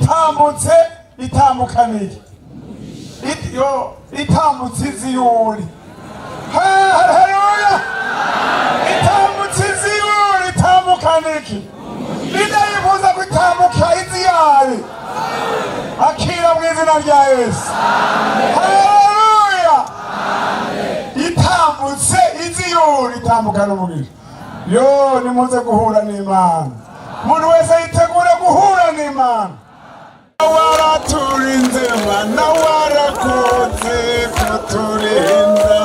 ritambutse ritambukanije ritambutse iziyuri. Haleluya. Ritambutse iziyuri ritambukanije ridayifuza gutambuka iziyari akira mu izina rya Yesu. Haleluya. Itambutse iziyuri itambukana umubiri. Yo nimuze guhura n'Imana. Umuntu wese yitegura guhura n'Imana. Waraturinze Mana, warakoze kuturinda.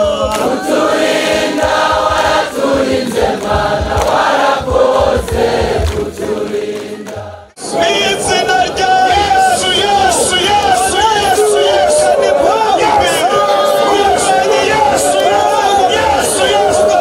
Waraturinze Mana, warakoze kuturinda. N'izina rya Yesu, Yesu, Yesu, Yesu, Yesu, ni Bwana. Umenye Yesu, Yesu, Yesu,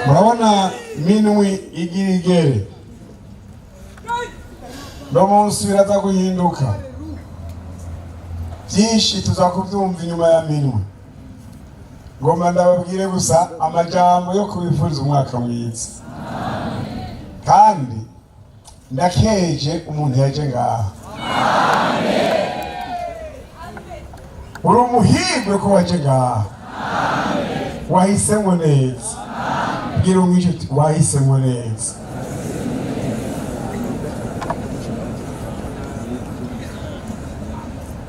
murabona minwi igirigere no munsi biraza guhinduka byinshi tuzakubyumva inyuma ya minwi. Ngomba ndababwire gusa amajambo yo kubifuriza umwaka mwiza, kandi ndakeje umuntu yaje ngaha. Uri umuhirwe ko waje ngaha, wahisemo neza. Bwira umwica uti wahisemo neza.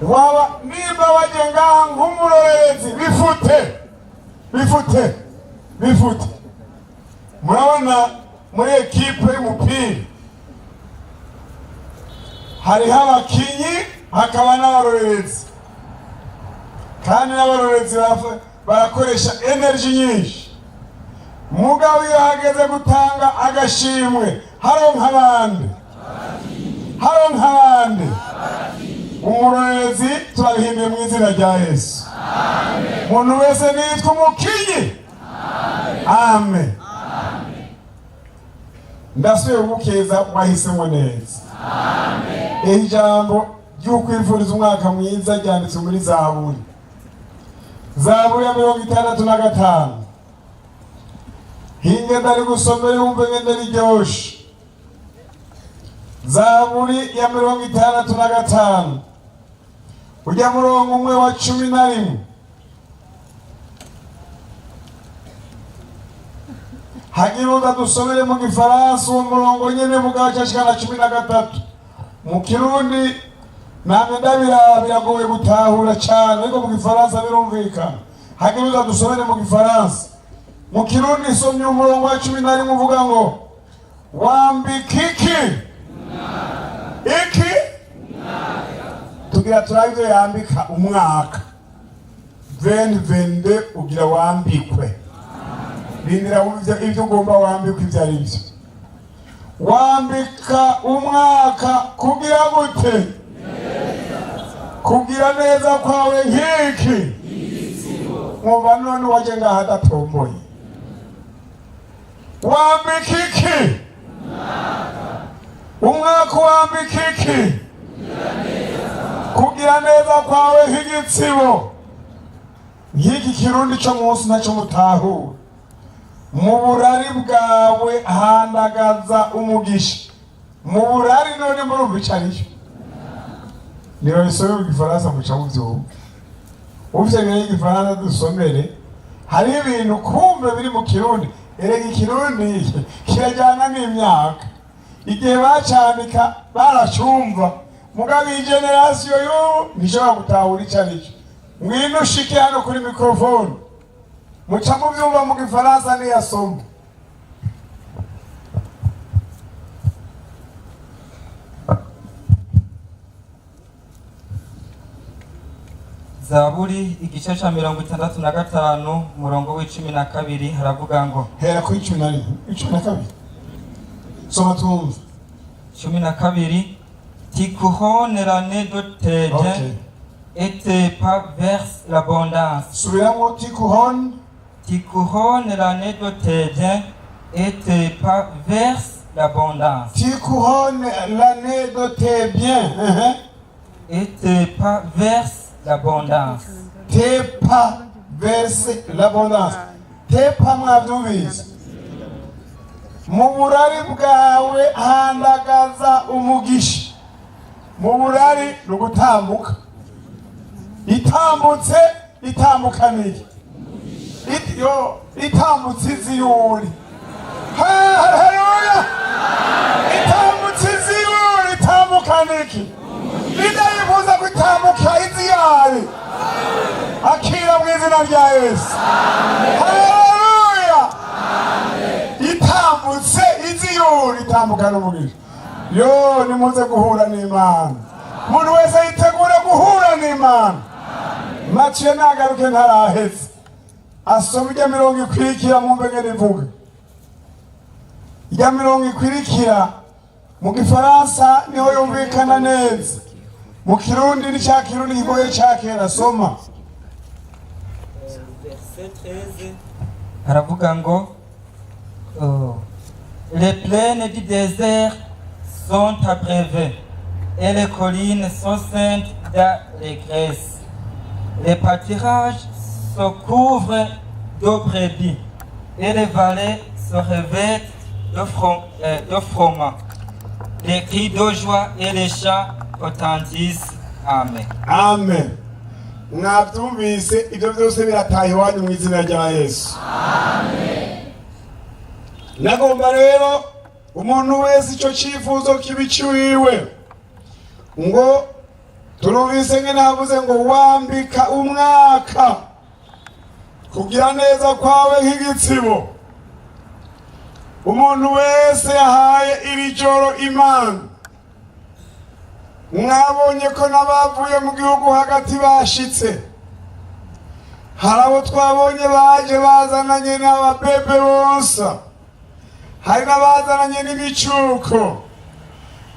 Waba nimba waje ngaha nk'umurorerezi bifute. Murabona muri ekipe y'umupira hariho abakinyi hakaba n'abarorerezi, kandi n'abarorerezi barakoresha energy nyinshi. Mugabo iyo hageze gutanga agashimwe haronka abandi umurorerezi turabihimbiye mu izina rya Yesu. Umuntu wese nitwa umukinyi. Amen. Ndasubiye gukeza wahisemo neza. Ijambo ry'ukwifuriza umwaka mwiza ryanditse muri Zaburi ya 65. Hinge ndari gusomera yumve ngende riryoshe. Zaburi ya 65 ujya murongo umwe wa 11. hagiruza dusomere mu gifaransa uwo murongo nyene mu gace ashikana 13 mu kirundi namwe biragoye gutahura cyane ariko mu gifaransa birumvikana hagiruza dusomere mu gifaransa mu kirundi somye umurongo wa 11 uvuga ngo wambika iki tugira turabyo yambika umwaka 2022 ugira wambikwe bindira ibyo ugomba wambikwe ibyo ari byo wambika umwaka kugira gute kugira neza kwawe nk'iki mwumva none waje ngaha adatomboye wambika iki umwaka wambika iki kugira neza kwawe nk'igitsibo nk'iki kirundi cyo munsi ntacyo mutahura mu burari bwawe handagaza umugisha mu burari none murumva icyo ari cyo niyo bisome mu gifaransa muca mu byumva ufite bene igifaransa dusomere hari ibintu kumbe biri mu kirundi erega ikirundi kirajyana n'imyaka igihe bacandika baracumva mugabo iyi generasiyo y'ubu ntishobora gutahura icyo ari cyo ngwino ushike hano kuri mikrofone muca mu byumva mu gifaransa niyasoma Zaburi igice ca 65 umurongo w'12 haravuga ngo hera ku 12 soma tumva 12 Tu couronnes l'année de tes biens et tes pas verses l'abondance. Subiramo tu couronnes l'année de tes biens et tes pas verses l'abondance. Tu couronnes l'année de tes biens et tes pas verses l'abondance. Tes pas verses l'abondance. Tes pas mwavyumvise mu burari bwawe handagaza umugisha mu burari rugutambuka itambutse itambukanire itambutse iziyuri haleluya itambutse iziyuri itambukaniki bidayifuza gutambuka iziyari akira mu izina rya Yesu haleluya itambutse iziyuri itambukana umugisha yo nimuze guhura n'Imana umuntu wese yitegure guhura n'Imana Maciye nagaruke ntaraheze asoma ijya mirongo ikwirikira mu mbegere ivuga ijya mirongo ikwirikira mu gifaransa niho yumvikana neza mu kirundi ni cya kirundi kigoye cyakera soma verset 13 haravuga ngo les plaines du désert sont abreuvées et les collines sont ceintes d'allégresse. Les pâturages se couvrent de brebis et les vallées se revêtent de froment. Les cris de joie et les chants retentissent. Amen. Amen. Mwabyumvise ibyo byose birataye iwanyu mu izina rya Yesu. Amen. Nagomba rero umuntu wese icyo cyifuzo kibiciwiwe ngo turumvise nge navuze ngo wambika umwaka kugira neza kwawe nk'igitsibo umuntu wese yahaye iri joro Imana mwabonye ko n'abavuye mu gihugu hagati bashitse hari abo twabonye baje bazananye n'ababebe bonsa hari n'abazananye n'ibicuko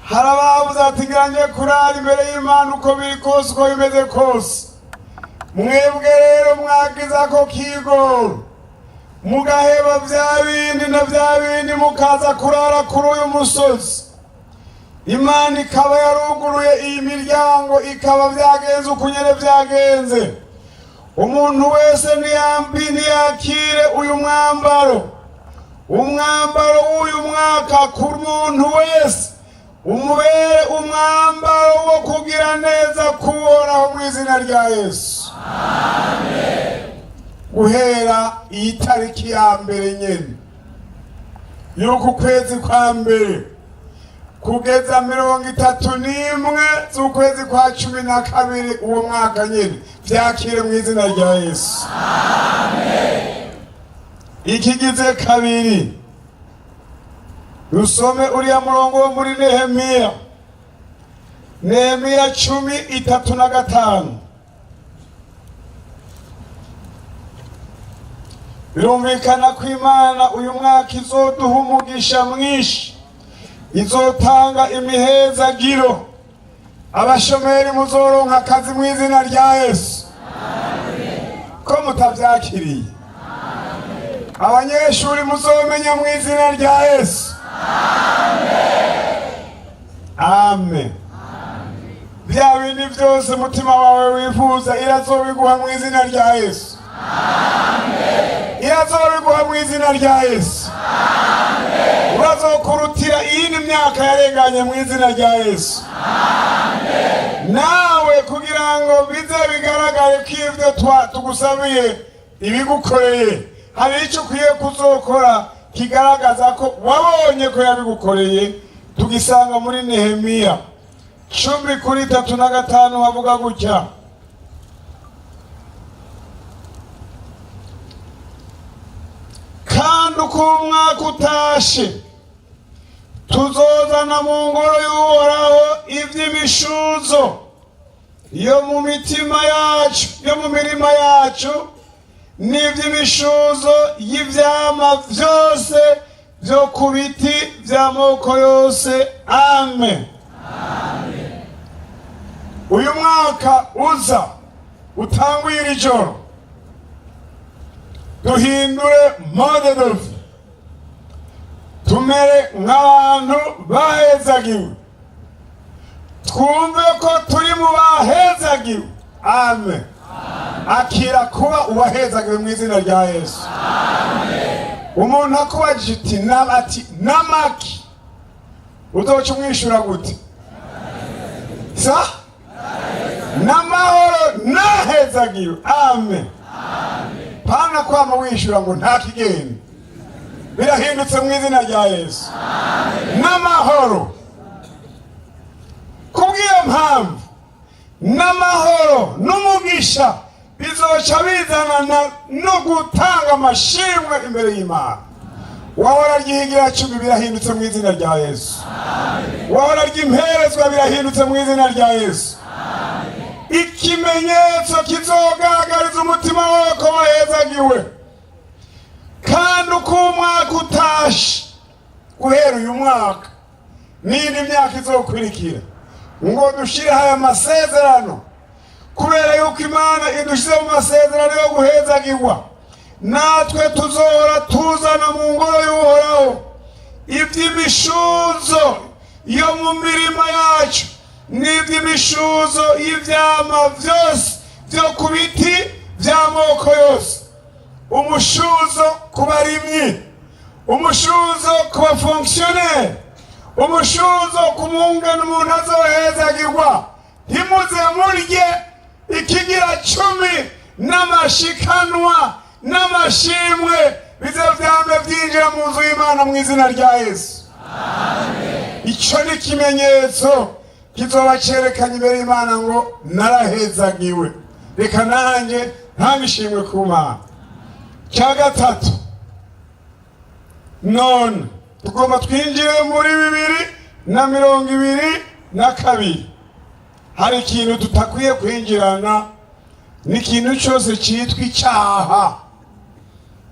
hari ababuze ati nganje kurara imbere y'Imana uko biri kose uko bimeze kose mwebwe rero mwagiza ko kigoro mugaheba vya bindi na vya bindi mukaza kurara kuri uyu musozi Imana ikaba yaruguruye iyi miryango ikaba vyagenze ukunyene vyagenze umuntu wese ntiyakire uyu mwambaro umwambaro w'uyu mwaka ku muntu wese umubere umwambaro wo kugira neza kubonaho mu izina rya Yesu. Amen. guhera iyi tariki ya mbere nyene y'uku kwezi kwa mbere kugeza 31 z'ukwezi kwa 12 uwo mwaka nyene, vyakire mu izina rya Yesu. Amen. Ikigize kabiri, dusome uriya murongo wo muri Nehemiya 10:35. Birumvikana ko Imana uyu mwaka izoduha umugisha mwinshi, izotanga imihezagiro, abashomeri muzoronka akazi mu izina rya Yesu. Amen. Ko mutavyakiriye? Amen. Abanyeshuri muzomenya mu izina rya Yesu. Amen. Amen. Bya bindi byose mutima wawe wifuza irazobiguha mu izina rya Yesu. Amen. Irazobiguha mu izina rya Yesu. Amen. Urazokurutira iyindi myaka yarenganye mu izina rya Yesu. Amen. Nawe kugira ngo bize bigaragare ko ivyo tugusabiye ibigukoreye, hari icyo ukwiye kuzokora kigaragaza ko wabonye ko yabigukoreye. Tugisanga muri Nehemiya 10:35 havuga gutya: kandi uko umwaka utashe tuzozana mu ngoro y'Uhoraho ivy'imishuzo yo mu mitima yacu, yo mu mirima yacu, n'ivy'imishuzo y'ivyama vyose vyo ku biti vy'amoko yose. Amen. Amen. Uyu mwaka uza utanguye iri joro, duhindure mode de vie, tumere nk'abantu bahezagiwe, twumve ko turi mu bahezagiwe. Amen. Akira kuba uwahezagiwe mu izina rya Yesu. Amen. Umuntu akubajije ati namaki, uzoca umwishura gute? Sa n'amahoro nahezagiwe. Amen. Pana kwama wishura ngo nta kigeni, birahindutse mu izina rya Yesu. N'amahoro. Kubw'iyo mpamvu n'amahoro n'umugisha bizoca bizanana no gutanga amashimwe imbere y'Imana. Wahora ry'ihigira 10 birahindutse mu izina rya Yesu. Wahora ry'imperezwa birahindutse mu izina rya Yesu. Ikimenyetso kizogaragariza umutima wawe ko wahezagiwe. Kandi uko umwaka utashe, guhera uyu mwaka n'indi myaka izokurikira, ngo dushire aya masezerano, kubera yuko Imana idushize mu masezerano yo guhezagirwa. Natwe tuzohora tuzana mu ngoro y'Uhoraho ivy'imishuzo yo mu mirima yacu, n'ivy'imishuzo y'ivyama vyose vyo ku biti vy'amoko yose. Umushuzo ku barimyi, umushuzo ku bafonctionnaire, umushuzo ku mungano umuntu azohezagirwa. Ntimuze murye ikigira 10 n'amashikanwa n'amashimwe bize vyame vyinjira mu nzu y'Imana mu izina rya Yesu. Amen. Ico ni ikimenyetso kizoba cerekanye imbere y'Imana ngo narahezagiwe, reka nanjye ntangishimwe ku Mana. Cya gatatu, none tugomba twinjire muri 2022. Hari ikintu tutakwiye kwinjirana, n'ikintu cyose cyitwa icyaha.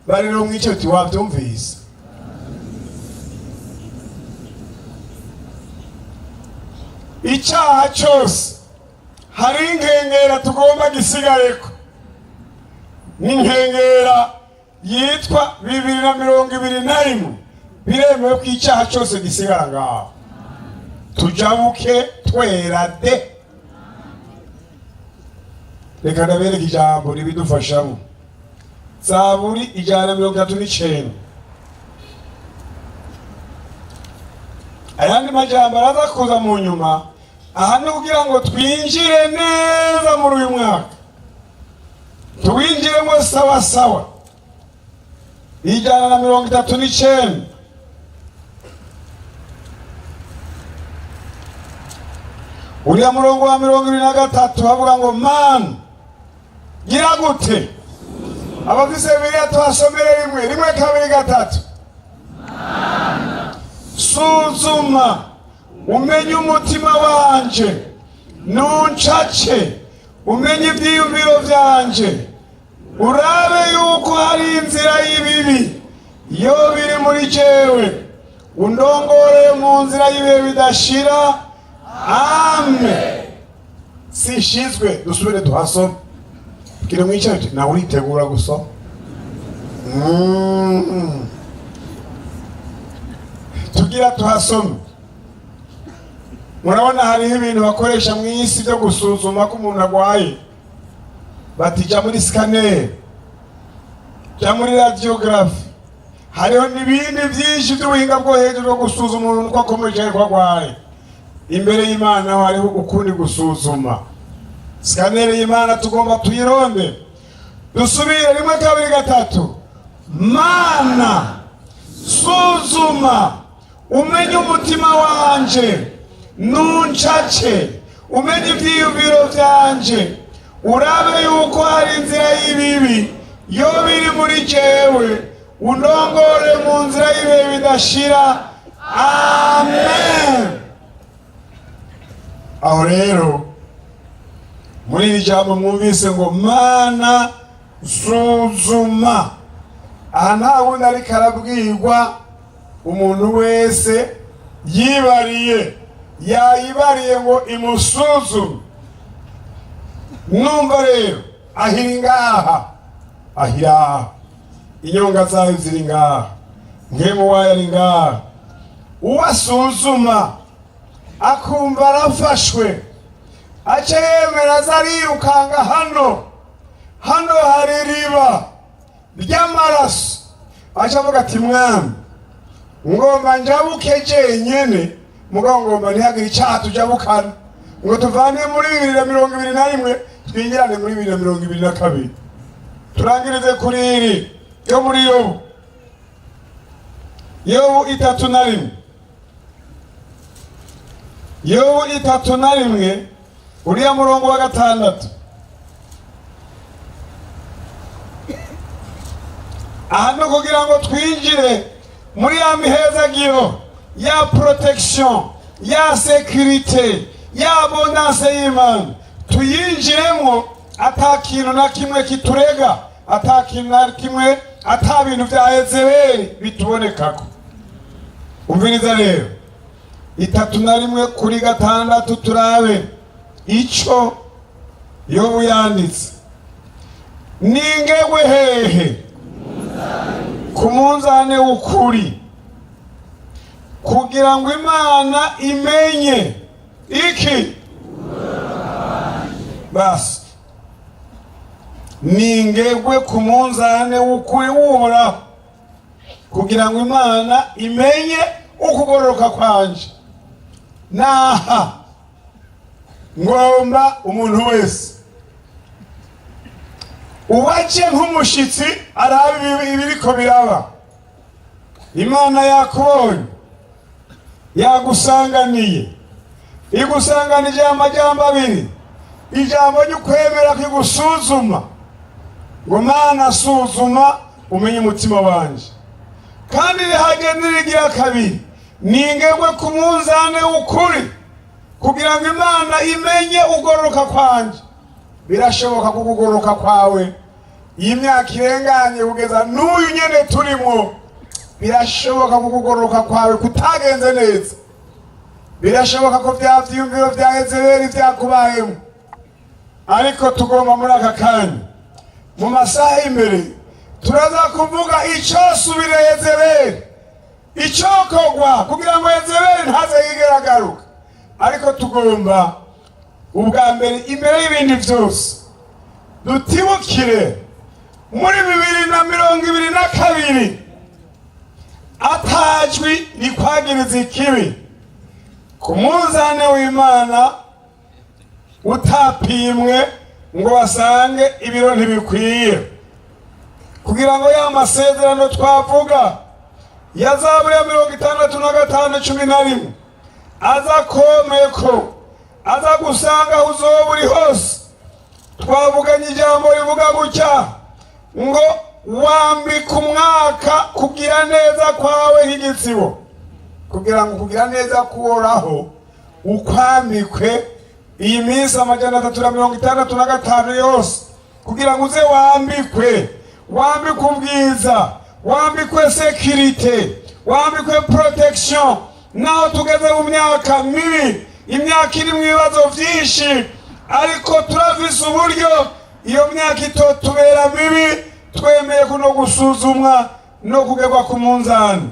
Bariro mw'icyo tiwabyumvise. Icyaha cyose hari inkengera tugomba gisigareko, n'inkengera yitwa 2021. Biremewe ko icyaha cyose gisigara ngaho, tujabuke twera de. Reka ndabereka ijambo ribidufashamo. Zaburi 139. Ayandi majambo araza kuza mu nyuma, aha ni kugira ngo twinjire neza muri uyu mwaka. tuwinjiremo sawa sawa. 139 uriya murongo wa 23 havuga ngo mana gira gute. Abafise Bibiliya tuhasomere rimwe kabiri gatatu. Suzuma umenye umutima wanje, nuncace umenye ivyiyumviro vyanje, urabe yuko hari inzira y'ibibi yo biri muri jewe, undongore mu nzira y'ibihe bidashira. Amen. Sishizwe dusubire tuhasome. Kire mwicaye nawe uritegura gusoma. Tugira tuhasome. Murabona hariho ibintu bakoresha mu isi byo gusuzuma ko umuntu agwaye. Batija muri scanner, ja muri radiography. Hariho n'ibindi byinshi by'ubuhinga bwo hejuru bwo gusuzuma umuntu ko akomeje ko agwaye. Imbere y'Imana hariho ukundi gusuzuma. Scanner y'Imana tugomba tuyironde. Dusubire rimwe kabiri gatatu. Mana suzuma umenye umutima wanje, nuncace umenye ivyiyumviro vyanje, urabe yuko hari inzira y'ibibi yo biri muri jewe, undongore mu nzira y'ibihe bidashira. Amen. Aho rero muri iri jambo mwumvise ngo mana suzuma, aha nta wundi ariko arabwirwa umuntu wese yayibariye ngo imusuzume. Numva rero ahiri ngaha, ahira inyonga zawe ziri ngaha, nkemu wayo ari ngaha. Uwasuzuma akumva arafashwe, aca yemera azarirukanga hano hari riba ry'amaraso, aca avuga ati mwami ngomba njabuke jenyene, mugabo ngomba ntihagire icyaha tujabukana, ngo tuvane muri 2021 twinjirane muri 2022. Turangirize kuri iri yo muri Yobu 3:1. Yobu 3:1 uriya murongo wa 6. Ahano kugira ngo twinjire muri ya mihezagiro ya protection, ya sécurité, ya abondance y'Imana, tuyinjiremo atakintu na kimwe kiturega, atakintu na kimwe, atabintu vya Yezebeli bitubonekako. Umviriza rero 3:1 kuri 6 turabe ico Yobu yanditse. Ningewe hehe ku munzane w'ukuri, kugira ngo Imana imenye iki. Basi ningewe ku munzane w'ukuri w'Uhoraho, kugira ngo Imana imenye ukugororoka kwanje. Naha ngomba umuntu wese uwaje nk'umushitsi arabe ibiriko biraba. Imana yakubonye, yagusanganiye, igusanganije amajambo abiri. Ijambo ry'ukwemera kigusuzuma ngo Mana suzuma umenye umutima wanje, kandi rihagende rigira kabiri ningewe ku munzane w'ukuri, kugira ngo Imana imenye ugororoka kwanje. Birashoboka kugororoka kwawe iyi myaka irenganye kugeza n'uyu nyene turimo, birashoboka kugororoka kwawe kutagenze neza. Birashoboka ko vya vyiyumviro vya Yezebeli vyakubayemo, ariko tugomba muri aka kanya mu masaha imbere turaza kuvuga icosubire Yezebeli, icokogwa kugira ngo Yezebeli ntaze yigeragaruka. Ariko tugomba ubwa mbere imbere y'ibindi vyose dutibukire muri 2022 atajwi rikwagiriza ikibi ku munzane w'Imana, utapimwe ngo basange ibiro ntibikwiye, kugira ngo ya masezerano twavuga ya Zaburi ya 65:11 aza komeko, aza gusanga aho uzoba uri hose. Twavuganye ijambo rivuga gutya ngo wambika umwaka kugira neza kwawe nk'igitsibo, kugira ngo kugira neza kuhoraho ukwambikwe iyi minsi 365 yose, kugira ngo uze wambikwe ubwiza, wambikwe sekirite, wambikwe protection. Naho tugeze mu myaka mibi, imyaka iri mu bibazo byinshi, ariko turavise uburyo iyo myaka itotubera mibi, twemeye kuno gusuzumwa no kugerwa ku munzani.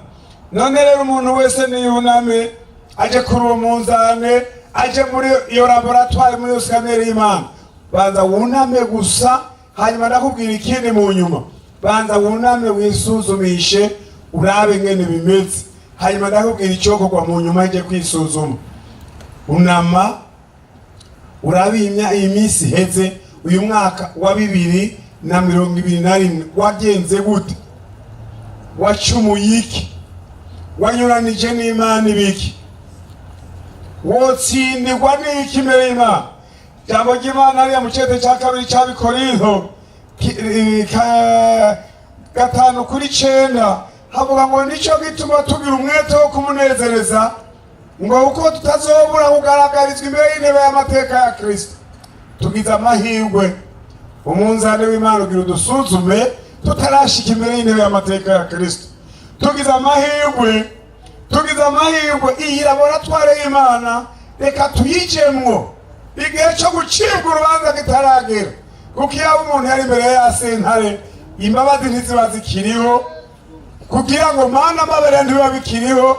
None rero umuntu wese niyuname aje kuri uwo munzani, aje muri iyo laboratoire, muri iyo scanner y'Imana. Banza wuname gusa, hanyuma ndakubwira ikindi mu nyuma. Banza wuname wisuzumishe urabe ngene bimeze, hanyuma ndakubwira icyokorwa mu nyuma aje kwisuzuma. Unama urabe iyi minsi iheze, uyu mwaka wa 2021 wagenze gute? Wacumuye iki? Wanyuranije n'Imana ibiki? Wotsindirwa n'iki imbere y'Imana? Jambo ry'Imana ari mu cete cya 2 cy'Abikorintho 5:9 havuga ngo nico gituma tugira umwete wo kumunezereza, ngo uko tutazobura kugaragarizwa imbere y'intebe y'amateka ya Kristo. Tugize amahirwe umunzani w'Imana ugira udusuzume tutarashika imbere y'intebe y'amateka ya Kristo. Tugize amahirwe iyi laboratoire y'Imana reka tuyijemwo igihe cyo gucibwa urubanza kitaragera, kuko iyo umuntu yari imbere ya sentare imbabazi ntiziba zikiriho, kugira ngo Mana amabere ntibiba bikiriho.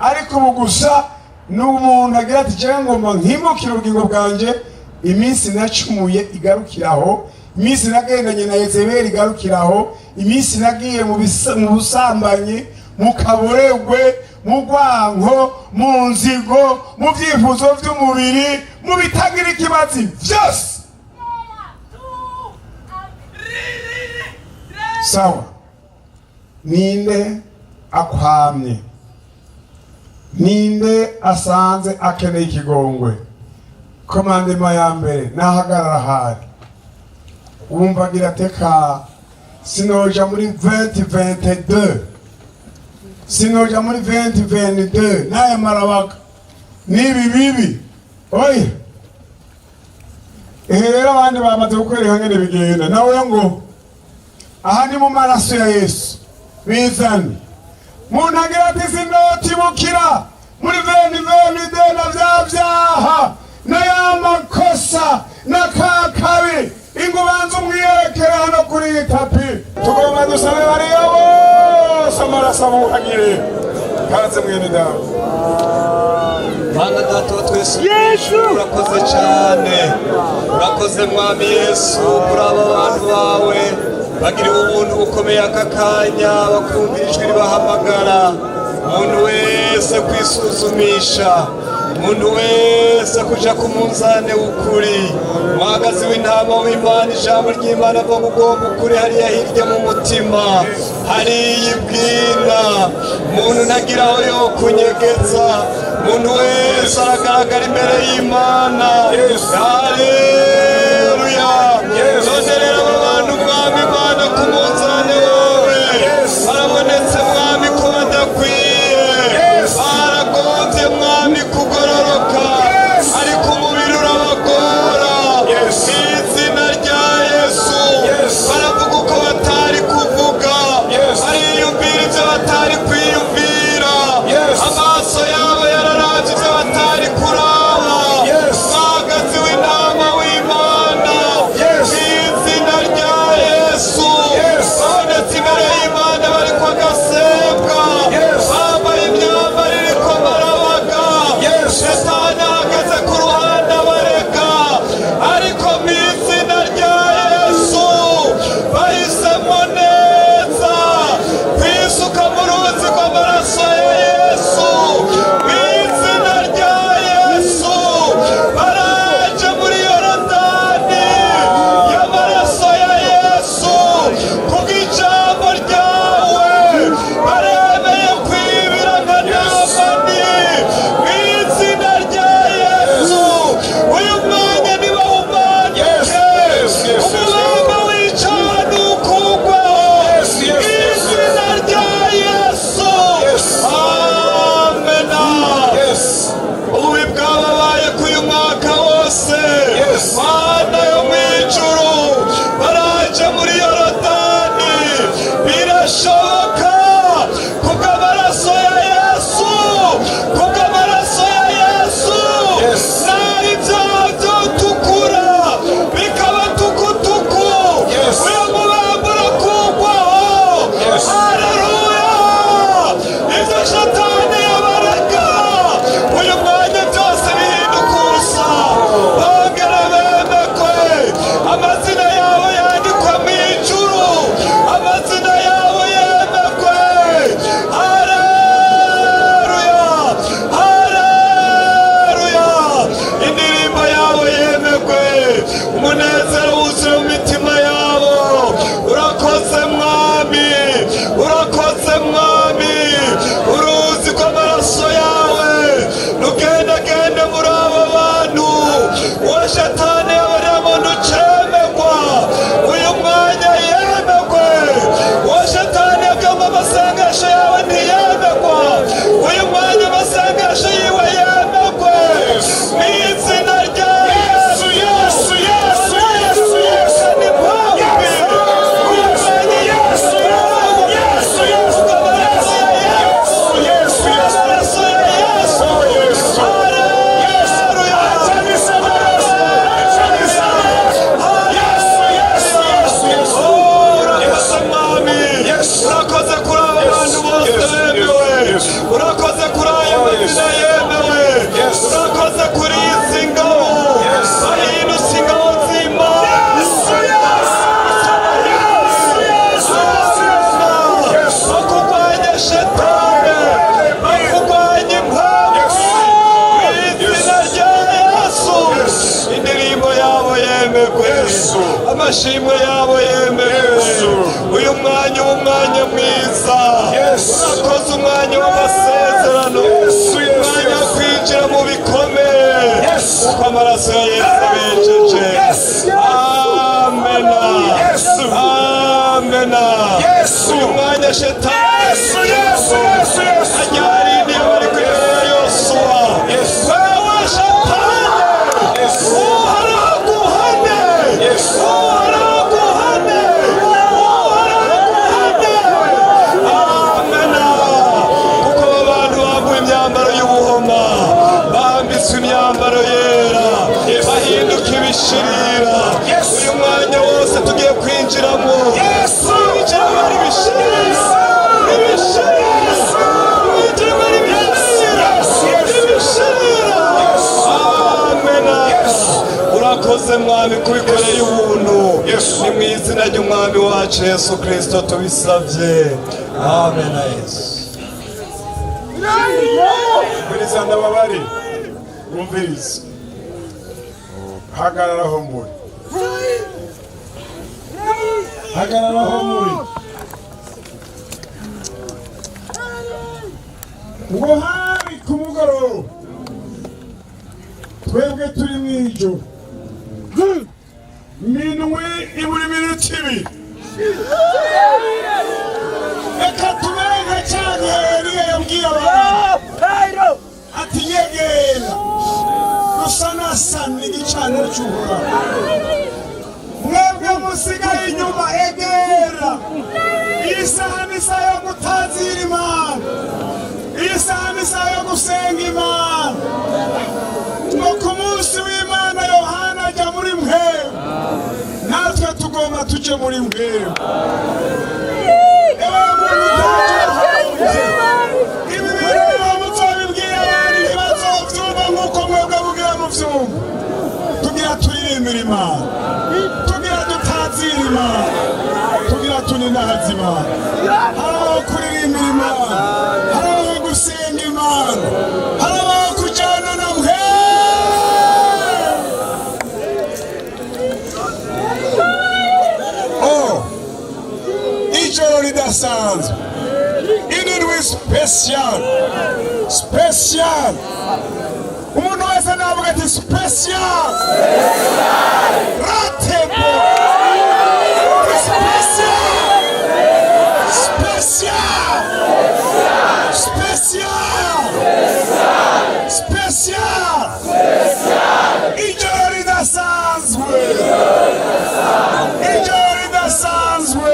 Ariko ubu gusa n'umuntu agira ati jewe ngomba nkimukira ubugingo bwanje, iminsi nacumuye igarukiraho, iminsi nagendanye na Yezebeli igarukiraho, iminsi nagiye mu busambanyi, mu kaburegwe, mu rwanko, mu nzigo, mu byifuzo by'umubiri, mu bitagira ikibazo byose. Sawa, ninde akwamye? Ninde asanze akeneye ikigongwe? Komandema ya mbere nahagarara hari wumva agira teka sinoja muri 2022, sinoja muri 2022 naye marabaga nibi bibi. Oya rero abandi bamaze gukwereka ngene bigenda, nawe ngo aha ni mu maraso ya Yesu bizane. Muntu agira ati sinotibukira muri 2022 na byaha n'ayamakosa n'akakabi, ingubanza umwiyerekere hano kuri iyi tapi. Tugomba dusabe bariyo bose amaraso abuhagire. Kaze mwene dawe. Mana data wa twese, urakoze cyane, urakoze mwami Yesu kuri aba bantu bawe bagiriwe ubuntu bukomeye aka kanya, bakumvira ijwi ribahamagara. Umuntu wese kwisuzumisha, umuntu wese kuja ku munzane w'ukuri, umuhagazi w'intama w'Imana, ijambo ry'Imana avuga ugomba ukuri hariya hirya mu mutima, hariya ibwina. Umuntu ntagira aho yo kunyegeza, umuntu wese aragaragara imbere y'Imana. Haleluya. None rero aba bantu mwami Imana ku munzane wawe barabonetse mwami ko badakwiye, baragombye mwami kugororoka, ariko umubiri urabagora. Izina rya Yesu baravuga uko batari kuvuga, bariyumvira ibyo batari kwiyumvira, amaso yabo yararavye ibyo batari kuraba. Umwagazi w'intama w'Imana, izina rya Yesu babonetse imbere y'Imana bari kwa gase amasengesho yawe ntiyemegwa uyu mwanya amasengesho yiwe yemegwe mu izina rya Yesu Yesu Yesu Yesu Yesu ni mpamvu uyu mwanya Yesu Yesu Yesu amaraso ya Yesu Yesu amaraso ya Yesu Yesu haleluya chanisa amaraso chanisa Yesu Yesu Yesu Yesu urakoze mwami urakoze kuri aba bantu bose bemewe urakoze kuri aya mazina yemewe urakoze kuri izi ngabo bahindutse ingabo z'Imana bakurwanya shetani bakurwanya impamvu mu izina rya Yesu indirimbo yabo yemegwe amashimwe yabo yemegwe uyu mwanya w'umwanya mwiza urakoze umwanya w'amasezerano umwanya wo kwinjira mu bikomeye kuko amaraso ya Yesu abijeje amena amena uyu mwanya shetani ajyarindiye bari kwibera Yosuwa wewe shetani uharaguhane uharaguhane amena kuko abantu bambuye imyambaro y'ubuhoma bambitswe imyambaro yera bahinduka ibishirira uyu mwanya wose tugiye kwinjiramo kwinjiramo ari ibishirira kwinjiramo ari ibishirira amena urakoze mwami kubikoreye ubuntu ni mu izina ry'umwami wacu Yesu Kristo tubisabye amena Yesu Umviriza ndababari umviriza hagararaho muri hagararaho muri ngo hari ku mugoroba twebwe turi mu ijoro minwe iburi minota ibiri reka tubere nka cyane Eliya yabwiye abantu ati yegera rusanasana igicaniro cy'Uhoraho mwebwe musigaye inyuma egera iyi saha ni isaha yo gutazira Imana iyi saha ni isaha yo gusenga Imana ngo ku munsi w'Imana Yohana ajya muri mweru natwe tugomba tujye muri mweru tugira turirimbira Imana tugira dutazira Imana tugira tuninahaza Imana harabaho kuririmbira Imana harabaho gusenga Imana harabaho kujyana na mwe ijoro ridasanzwe indwi special umuntu wese navuga ati special ratebo special ijoro ridasanzwe ijoro ridasanzwe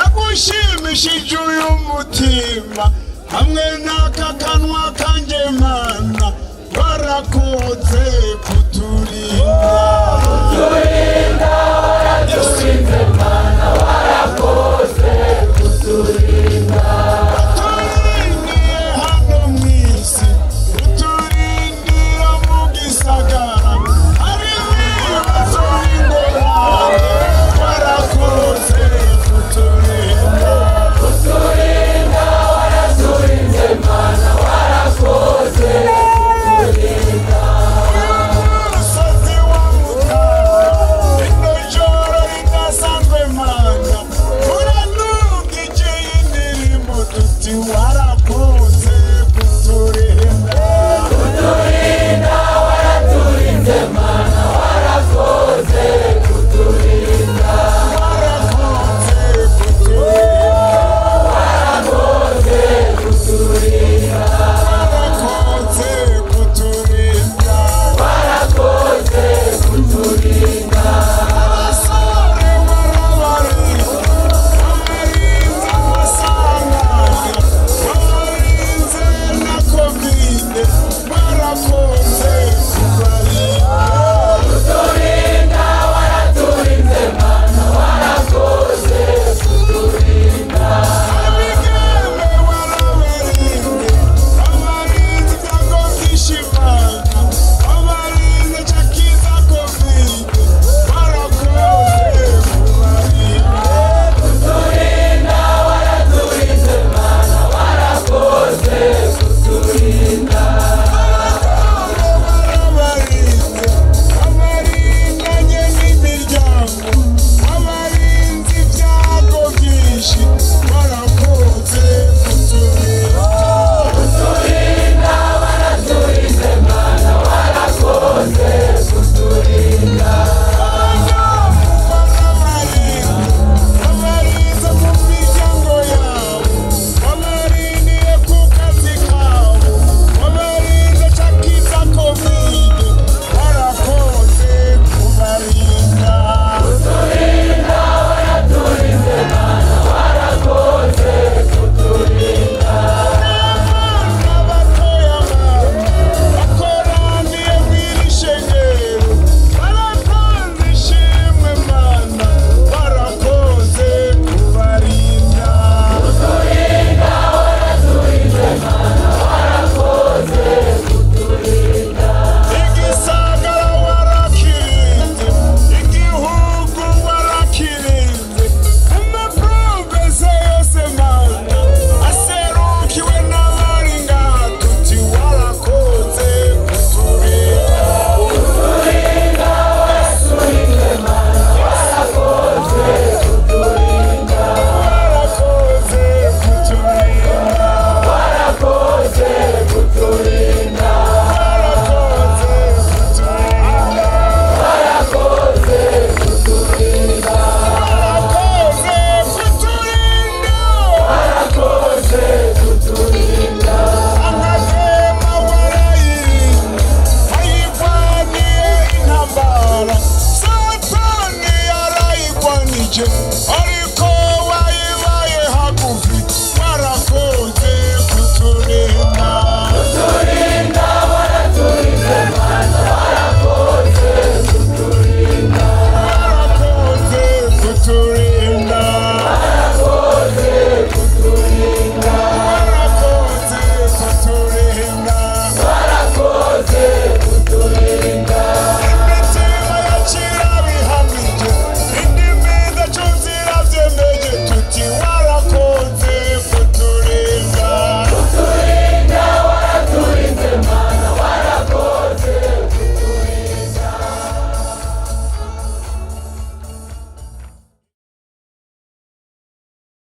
Nagushimishije uyu mutima hamwe n'aka kanwa kanjye Mana warakoze kuturinda wacu